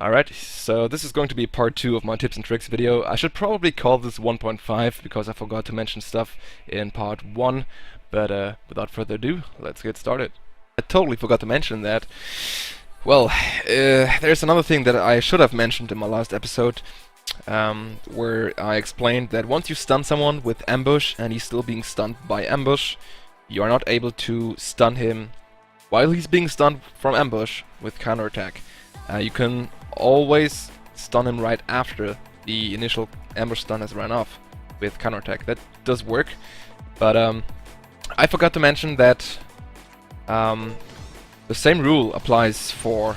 Alright, so this is going to be part 2 of my tips and tricks video. I should probably call this 1.5 because I forgot to mention stuff in part 1, but without further ado, let's get started. I totally forgot to mention that. Well, there's another thing that I should have mentioned in my last episode, where I explained that once you stun someone with ambush and he's still being stunned by ambush, you are not able to stun him while he's being stunned from ambush with counterattack. You can always stun him right after the initial ambush stun has run off with counterattack. That does work, but I forgot to mention that the same rule applies for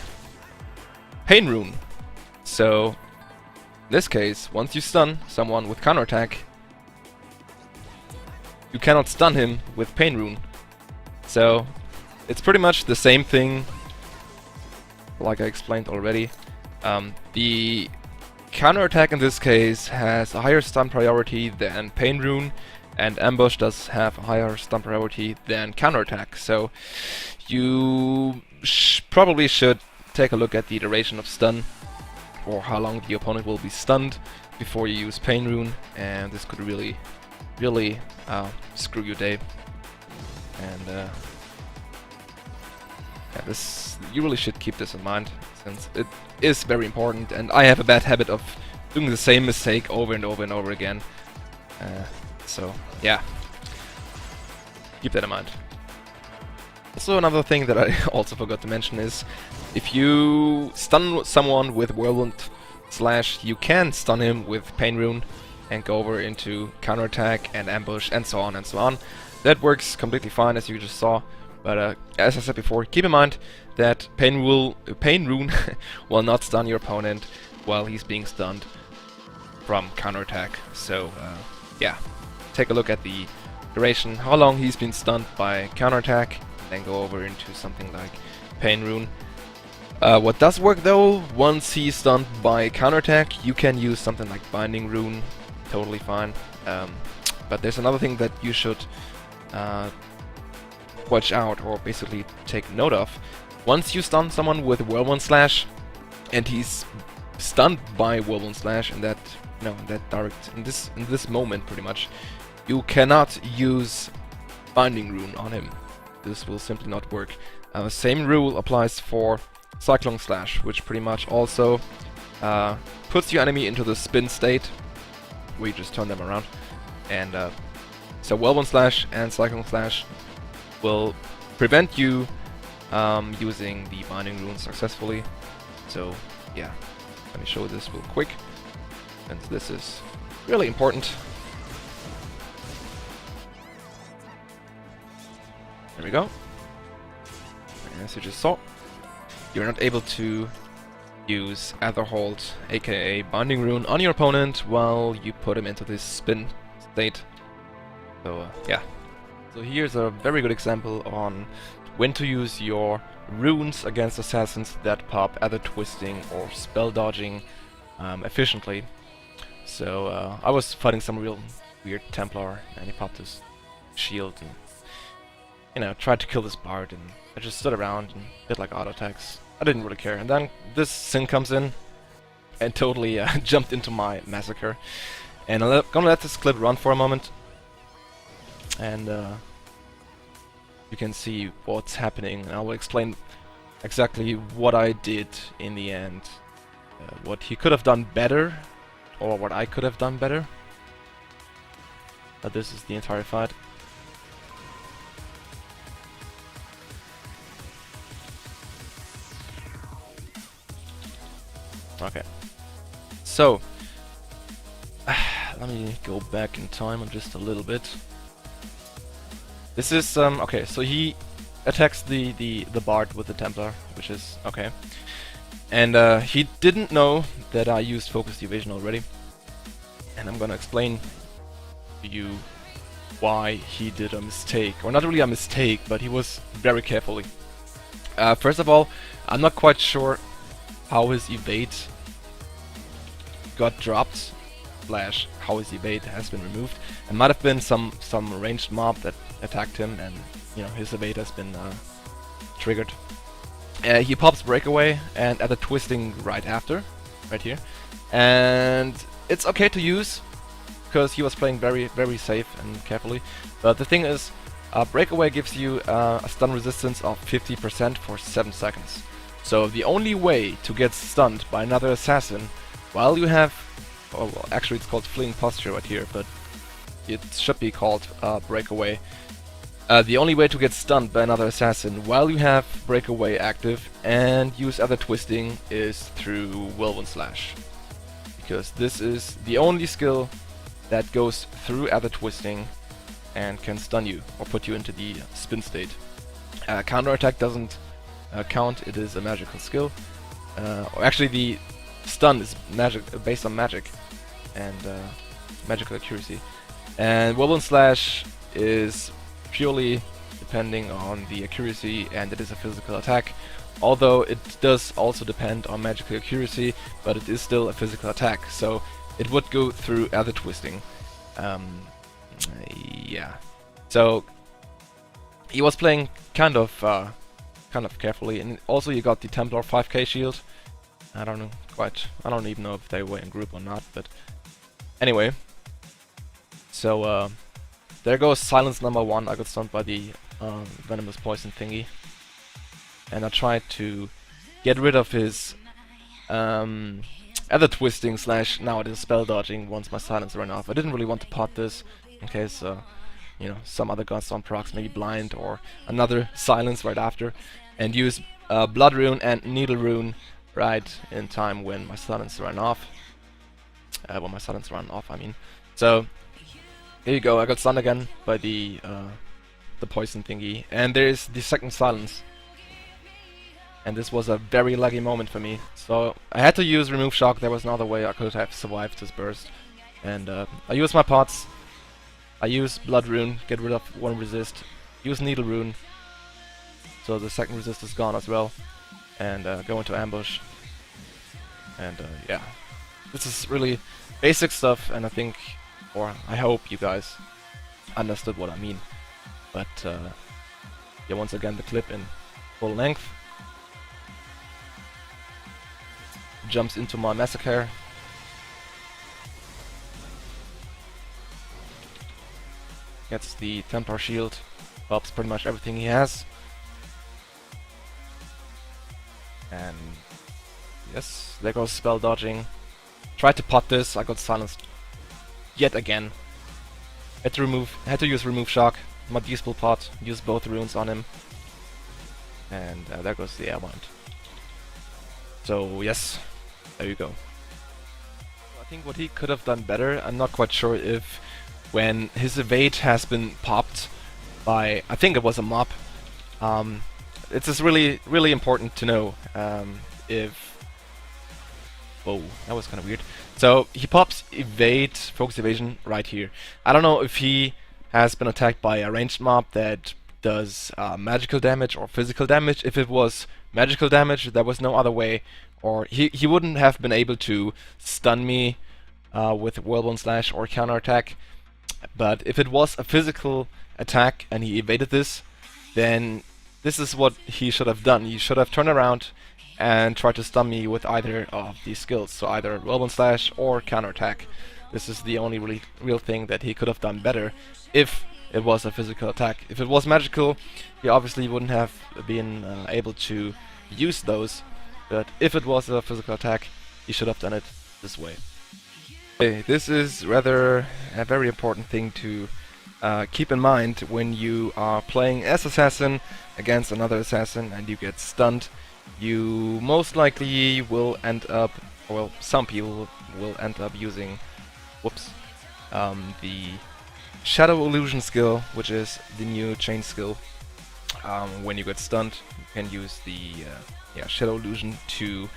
Pain Rune. So, in this case, once you stun someone with counterattack, you cannot stun him with Pain Rune. So, it's pretty much the same thing, like I explained already. The counterattack in this case has a higher stun priority than Pain Rune, and ambush does have a higher stun priority than counterattack. So you probably should take a look at the duration of stun, or how long the opponent will be stunned before you use Pain Rune, and this could really screw your day. And you really should keep this in mind, since it is very important, and I have a bad habit of doing the same mistake over and over and over again. So yeah, keep that in mind. Also, another thing that I also forgot to mention is, if you stun someone with Whirlwind Slash, you can stun him with Pain Rune and go over into counterattack and ambush and so on and so on. That works completely fine, as you just saw. But as I said before, keep in mind that Pain Rune will not stun your opponent while he's being stunned from counterattack. So yeah, take a look at the duration, how long he's been stunned by counterattack, and then go over into something like Pain Rune. What does work though, once he's stunned by counterattack, you can use something like Binding Rune, totally fine. But there's another thing that you should watch out, or basically take note of. Once you stun someone with Whirlwind Slash, and he's stunned by Whirlwind Slash in this moment pretty much, you cannot use Binding Rune on him. This will simply not work. Same rule applies for Cyclone Slash, which pretty much also puts your enemy into the spin state, where you just turn them around. And so Whirlwind Slash and Cyclone Slash will prevent you using the Binding Rune successfully. So yeah, let me show this real quick, and this is really important. There we go. As you just saw, you're not able to use Etherhold, aka Binding Rune, on your opponent while you put him into this spin state. So yeah. So here's a very good example on when to use your runes against assassins that pop either twisting or spell dodging efficiently. So I was fighting some real weird Templar, and he popped his shield and, you know, tried to kill this bard, and I just stood around and did like auto attacks. I didn't really care, and then this Sin comes in and totally jumped into my massacre. And I'm gonna let this clip run for a moment, and you can see what's happening, and I will explain exactly what I did in the end, what he could have done better, or what I could have done better. But this is the entire fight. Okay, so let me go back in time just a little bit. This is okay, so he attacks the bard with the Templar, which is okay. And he didn't know that I used focused evasion already. And I'm gonna explain to you why he did a mistake. Or not really a mistake, but he was very carefully. First of all, I'm not quite sure how his evade got dropped, slash how his evade has been removed. It might have been some ranged mob that attacked him, and you know, his evade has been triggered. He pops breakaway and at the twisting right after, right here, and it's okay to use because he was playing very safe and carefully. But the thing is, breakaway gives you a stun resistance of 50% for 7 seconds. So the only way to get stunned by another assassin while you have, well, actually it's called fleeing posture right here, but it should be called breakaway. The only way to get stunned by another assassin while you have breakaway active and use other twisting is through whirlwind slash, because this is the only skill that goes through other twisting and can stun you or put you into the spin state. Counterattack doesn't count, it is a magical skill. Or actually the stun is based on magic and magical accuracy. And whirlwind slash is purely depending on the accuracy, and it is a physical attack. Although it does also depend on magical accuracy, but it is still a physical attack, so it would go through other twisting. Yeah. So he was playing kind of carefully, and also you got the Templar 5k shield. I don't even know if they were in group or not, but anyway. So there goes silence number 1. I got stunned by the venomous poison thingy, and I tried to get rid of his other twisting slash now it is spell dodging once my silence ran off. I didn't really want to pot this in case you know, some other Godstone procs, maybe blind or another silence right after, and use blood rune and needle rune right in time when my silence ran off. I mean. So here you go. I got stunned again by the poison thingy, and there is the second silence. And this was a very lucky moment for me. So I had to use remove shock. There was no other way I could have survived this burst. And I used my pots. I used blood rune, get rid of one resist. Use needle rune, so the second resist is gone as well. And go into ambush. And yeah, this is really basic stuff, and I think, or I hope you guys understood what I mean. But yeah, once again the clip in full length. Jumps into my massacre. Gets the Templar shield. Pops pretty much everything he has. And yes, there goes spell dodging. Tried to pot this, I got silenced yet again. Had to use remove shock. My D-Spill pot, use both runes on him. And there goes the airwind. So yes, there you go. I think what he could have done better, I'm not quite sure if when his evade has been popped by, I think it was a mob, it's just really important to know if... Whoa, that was kind of weird. So he pops evade, focus evasion right here. I don't know if he has been attacked by a ranged mob that does magical damage or physical damage. If it was magical damage, there was no other way, or he wouldn't have been able to stun me with whirlwind slash or counterattack. But if it was a physical attack and he evaded this, then this is what he should have done. He should have turned around and tried to stun me with either of these skills, so either whirlwind slash or counterattack. This is the only real thing that he could have done better if it was a physical attack. If it was magical, he obviously wouldn't have been able to use those, but if it was a physical attack, he should have done it this way. Okay, this is rather a very important thing to keep in mind when you are playing as assassin against another assassin and you get stunned. You most likely will end up, well, some people will end up using, the Shadow Illusion skill, which is the new chain skill. When you get stunned, you can use the Shadow Illusion to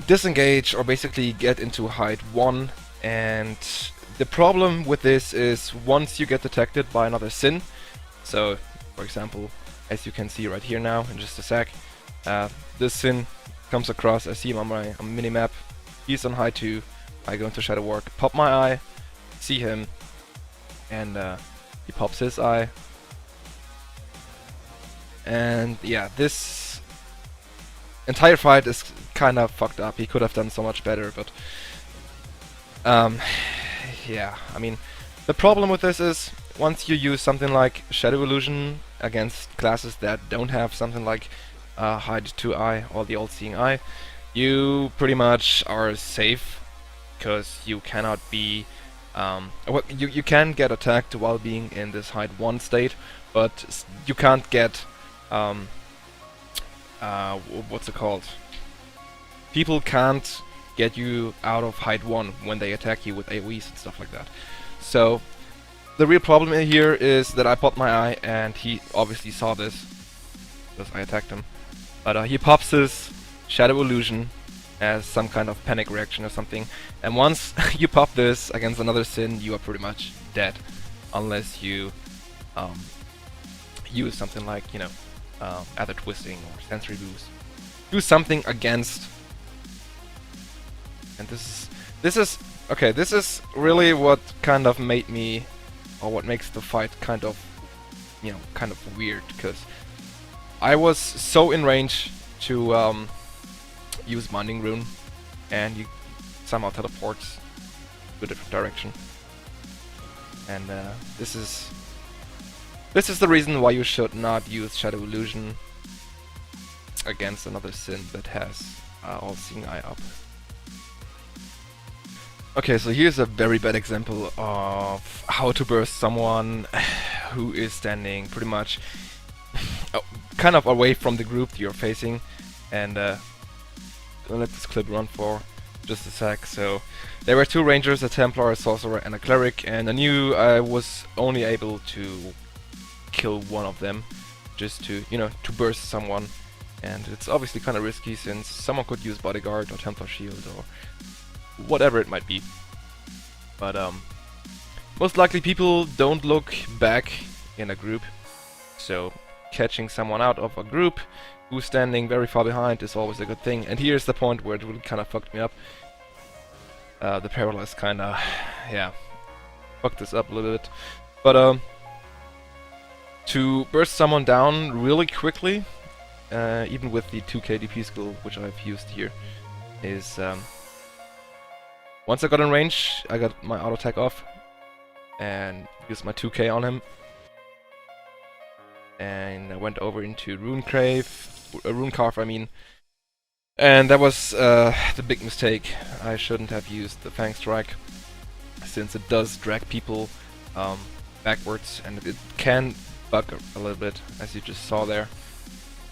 disengage or basically get into hide 1. And the problem with this is once you get detected by another Sin, so for example, as you can see right here now in just a sec, this Sin comes across, I see him on my minimap, he's on hide 2, I go into Shadow Work, pop my eye, see him, and he pops his eye. And yeah, this entire fight is kind of fucked up. He could have done so much better, but yeah, I mean, the problem with this is once you use something like Shadow Illusion against classes that don't have something like Hide 2-Eye or the All-Seeing Eye, you pretty much are safe, because you cannot be well, you can get attacked while being in this Hide 1 state, but you can't get what's it called? People can't get you out of Hide 1 when they attack you with AoEs and stuff like that. So the real problem here is that I popped my eye, and he obviously saw this because I attacked him. But he pops his Shadow Illusion as some kind of panic reaction or something. And once you pop this against another Sin, you are pretty much dead, unless you use something like, you know, Ether Twisting or Sensory Boost. Do something against. And this is really what kind of made me, or what makes the fight kind of, you know, kind of weird, because I was so in range to use Binding Rune, and you somehow teleports to a different direction. And this is the reason why you should not use Shadow Illusion against another Sin that has All-Seeing Eye up. Okay, so here's a very bad example of how to burst someone who is standing pretty much kind of away from the group you're facing, and gonna let this clip run for just a sec. So there were two rangers, a Templar, a sorcerer, and a cleric, and I knew I was only able to kill one of them, just to, you know, to burst someone. And it's obviously kind of risky, since someone could use bodyguard or Templar shield or whatever it might be. But most likely people don't look back in a group, so catching someone out of a group who's standing very far behind is always a good thing. And here's the point where it really kind of fucked me up. The paralyze kind of, yeah, fucked this up a little bit. But to burst someone down really quickly, even with the 2k DP skill, which I've used here, is once I got in range, I got my auto attack off and used my 2k on him, and I went over into Rune Carve, I mean, and that was the big mistake. I shouldn't have used the Fang Strike, since it does drag people backwards, and it can bug a little bit, as you just saw there.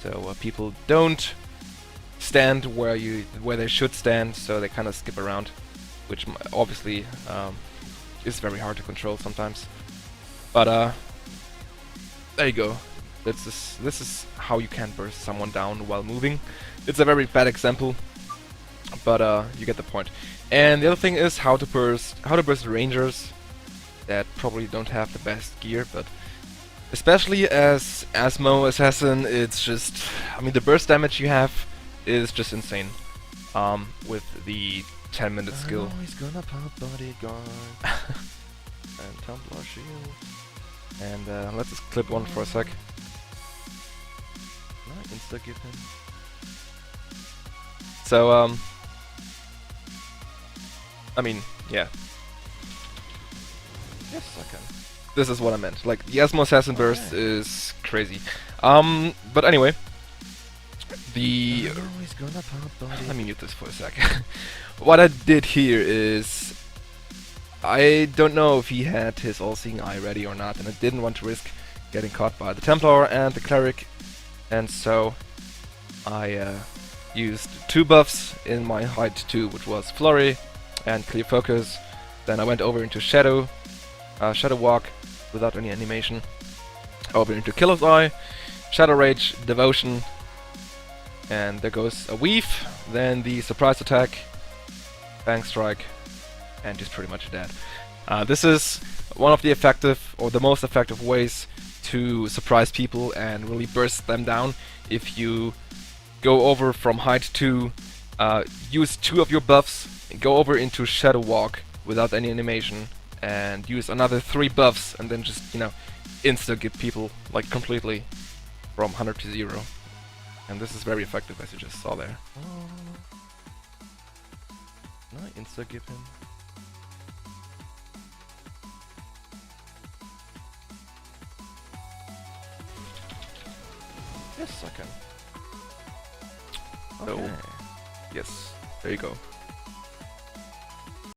So people don't stand where they should stand, so they kind of skip around, which obviously is very hard to control sometimes. But there you go. This is how you can burst someone down while moving. It's a very bad example, but you get the point. And the other thing is how to burst rangers that probably don't have the best gear, but especially as Asmo Assassin, it's just, I mean, the burst damage you have is just insane. With the 10-minute skill. He's gonna pop bodyguard and Templar shield. And let's just clip one for a sec. Insta give him. So I mean, yeah. Yes, I can. This is what I meant. Like, the Asmo Assassin burst is crazy. But anyway, let me mute this for a sec. What I did here is, I don't know if he had his All-Seeing Eye ready or not, and I didn't want to risk getting caught by the Templar and the Cleric, and so I used two buffs in my Hide 2, which was Flurry and Clear Focus. Then I went over into Shadow Walk without any animation, over into Killer's Eye, Shadow Rage, Devotion, and there goes a Weave, then the Surprise Attack, Fang Strike, and just pretty much dead. This is one of the effective, or the most effective ways to surprise people and really burst them down. If you go over from Hide 2, use two of your buffs, go over into Shadow Walk without any animation, and use another 3 buffs, and then just, you know, insta-get people, like, completely from 100 to 0. And this is very effective, as you just saw there. Can I insta-give him? Yes, I can. Okay. Yes, there you go.